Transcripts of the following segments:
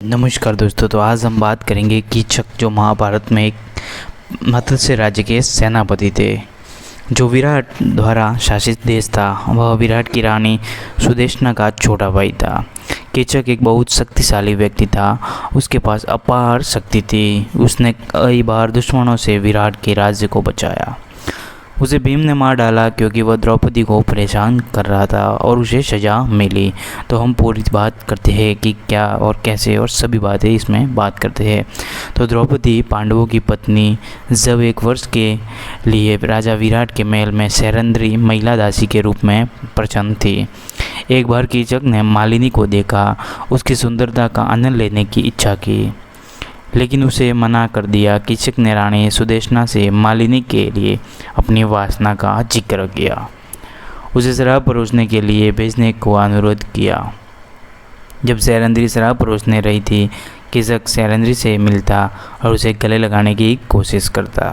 नमस्कार दोस्तों। तो आज हम बात करेंगे कीचक, जो महाभारत में एक मत्स्य राज्य के सेनापति थे। जो विराट द्वारा शासित देश था, वह विराट की रानी सुदेशना का छोटा भाई था। कीचक एक बहुत शक्तिशाली व्यक्ति था। उसके पास अपार शक्ति थी। उसने कई बार दुश्मनों से विराट के राज्य को बचाया। उसे भीम ने मार डाला क्योंकि वह द्रौपदी को परेशान कर रहा था और उसे सज़ा मिली। तो हम पूरी बात करते हैं कि क्या और कैसे, और सभी बातें इसमें बात करते हैं। तो द्रौपदी पांडवों की पत्नी जब 1 वर्ष के लिए राजा विराट के महल में शैरंद्री महिला दासी के रूप में प्रसन्न थी। एक बार कीचक ने मालिनी को देखा, उसकी सुंदरता का आनंद लेने की इच्छा की, लेकिन उसे मना कर दिया। कीचक ने रानी सुदेशना से मालिनी के लिए अपनी वासना का जिक्र किया, उसे शराब परोसने के लिए भेजने को अनुरोध किया। जब शैरंद्री शराब परोसने रही थी, कीचक शैरंद्री से मिलता और उसे गले लगाने की कोशिश करता।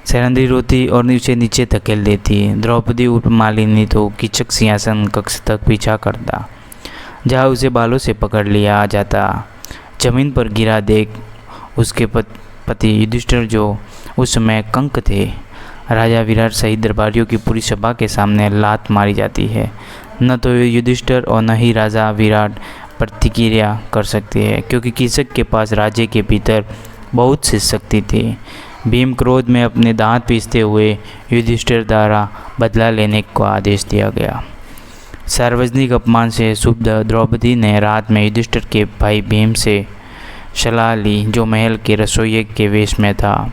शैरंद्री रोती और उसे नीचे धकेल देती। द्रौपदी उर्फ मालिनी तो कीचक सिंहासन कक्ष तक पीछा करता, जहाँ उसे बालों से पकड़ लिया जाता। जमीन पर गिरा देख उसके पति युधिष्ठिर, जो उस समय कंक थे, राजा विराट सहित दरबारियों की पूरी सभा के सामने लात मारी जाती है। न तो युधिष्ठिर और न ही राजा विराट प्रतिक्रिया कर सकते हैं, क्योंकि कीचक के पास राज्य के भीतर बहुत सी शक्ति थी। भीम क्रोध में अपने दांत पीसते हुए युधिष्ठिर द्वारा बदला लेने का आदेश दिया गया। सार्वजनिक अपमान से क्षुब्ध द्रौपदी ने रात में युधिष्ठिर के भाई भीम से सलाह ली, जो महल के रसोइये के वेश में था।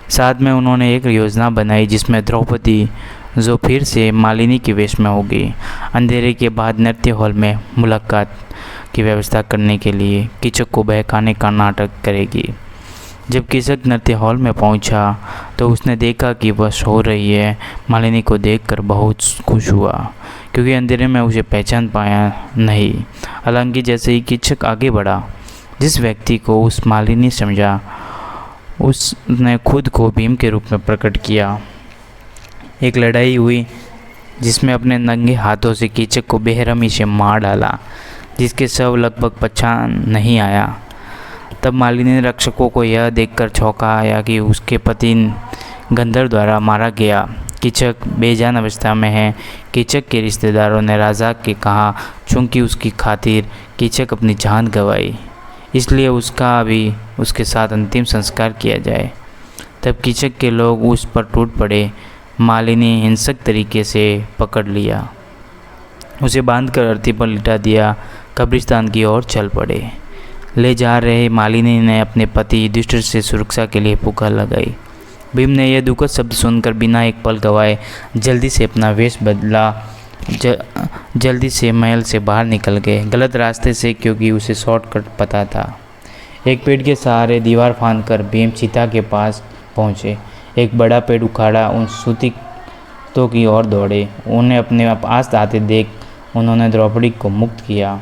साथ में उन्होंने एक योजना बनाई जिसमें द्रौपदी, जो फिर से मालिनी के वेश में होगी, अंधेरे के बाद नृत्य हॉल में मुलाकात की व्यवस्था करने के लिए कीचक को बहकाने का नाटक करेगी। जब कीचक नृत्य हॉल में पहुंचा तो उसने देखा कि वह सो रही है। मालिनी को देखकर बहुत खुश हुआ, क्योंकि अंधेरे में उसे पहचान पाया नहीं। हालांकि जैसे ही कीचक आगे बढ़ा, जिस व्यक्ति को उस मालिनी समझा, उसने खुद को भीम के रूप में प्रकट किया। एक लड़ाई हुई जिसमें अपने नंगे हाथों से कीचक को बेरहमी से मार डाला, जिसके शव लगभग पहचान नहीं आया। तब मालिनी ने रक्षकों को यह देखकर चौंका आया कि उसके पति गंधर्व द्वारा मारा गया। कीचक बेजान अवस्था में है। कीचक के रिश्तेदारों ने राजा के कहा, चूँकि उसकी खातिर कीचक अपनी जान गंवाई, इसलिए उसका भी उसके साथ अंतिम संस्कार किया जाए। तब कीचक के लोग उस पर टूट पड़े। मालिनी हिंसक तरीके से पकड़ लिया, उसे बांधकर अर्थी पर लिटा दिया। कब्रिस्तान की ओर चल पड़े। ले जा रहे मालिनी ने अपने पति युधिष्ठिर से सुरक्षा के लिए पुकार लगाई। भीम ने यह दुखद शब्द सुनकर बिना एक पल गवाए जल्दी से अपना वेश बदला, जल्दी से महल से बाहर निकल गए, गलत रास्ते से, क्योंकि उसे शॉर्टकट पता था। एक पेड़ के सहारे दीवार फांदकर भीम चिता के पास पहुँचे। एक बड़ा पेड़ उखाड़ा उन सूतिकों की ओर दौड़े। उन्हें अपने पास आते देख उन्होंने द्रौपदी को मुक्त किया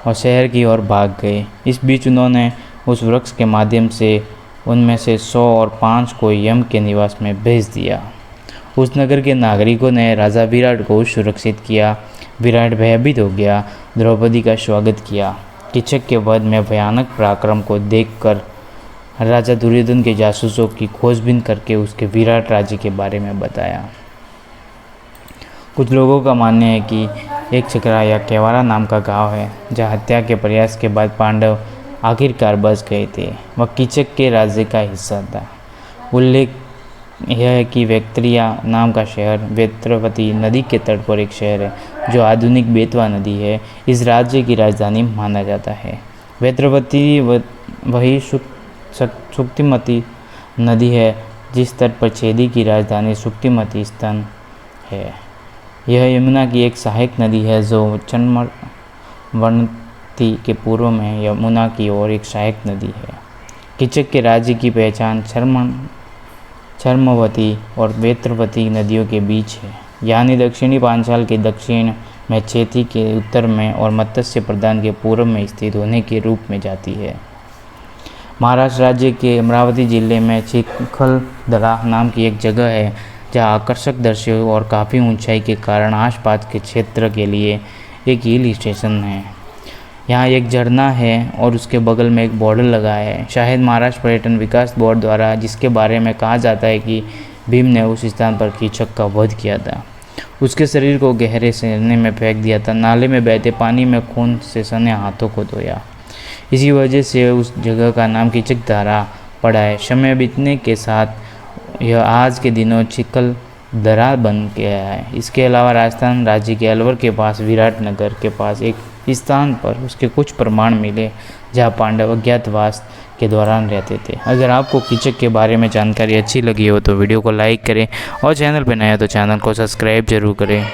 और शहर की ओर भाग गए। इस बीच उन्होंने उस वृक्ष के माध्यम से उनमें से 100 और 5 को यम के निवास में भेज दिया। उस नगर के नागरिकों ने राजा विराट को सुरक्षित किया। विराट भयभीत हो गया, द्रौपदी का स्वागत किया। कीचक के वध में भयानक पराक्रम को देखकर राजा दुर्योधन के जासूसों की खोजबीन करके उसके विराट राज्य के बारे में बताया। कुछ लोगों का मानना है कि एक चक्रा या केवारा नाम का गांव है, जहां हत्या के प्रयास के बाद पांडव आखिरकार बच गए थे। वह कीचक के राज्य का हिस्सा था। उल्लेख यह है कि वैत्रिया नाम का शहर वेत्रवती नदी के तट पर एक शहर है, जो आधुनिक बेतवा नदी है, इस राज्य की राजधानी माना जाता है। वेत्रवती वही सुक्तिमती नदी है जिस तट पर छेदी की राजधानी सुक्तिमती स्तन है। यह यमुना की एक सहायक नदी है, जो चर्मवर्ती के पूर्व में यमुना की ओर एक सहायक नदी है। कीचक के राज्य की पहचान चर्मवती और वेत्रवती नदियों के बीच है, यानी दक्षिणी पांचाल के दक्षिण में, चेती के उत्तर में और मत्स्य प्रदान के पूर्व में स्थित होने के रूप में जाती है। महाराष्ट्र राज्य के अमरावती जिले में चिखलदरा नाम की एक जगह है, जहाँ आकर्षक दृश्य और काफ़ी ऊंचाई के कारण आसपास के क्षेत्र के लिए एक हिल स्टेशन है। यहाँ एक झरना है और उसके बगल में एक बॉर्डर लगा है, शायद महाराष्ट्र पर्यटन विकास बोर्ड द्वारा, जिसके बारे में कहा जाता है कि भीम ने उस स्थान पर कीचक का वध किया था। उसके शरीर को गहरे सने में फेंक दिया था। नाले में बहते पानी में खून से सने हाथों को धोया। इसी वजह से उस जगह का नाम कीचक धारा पड़ा है। समय बीतने के साथ यह आज के दिनों चिखल दरा बन गया है। इसके अलावा राजस्थान राज्य के अलवर के पास विराटनगर के पास एक स्थान पर उसके कुछ प्रमाण मिले जहाँ पांडव अज्ञातवास के दौरान रहते थे। अगर आपको कीचक के बारे में जानकारी अच्छी लगी हो तो वीडियो को लाइक करें और चैनल पर नया तो चैनल को सब्सक्राइब जरूर करें।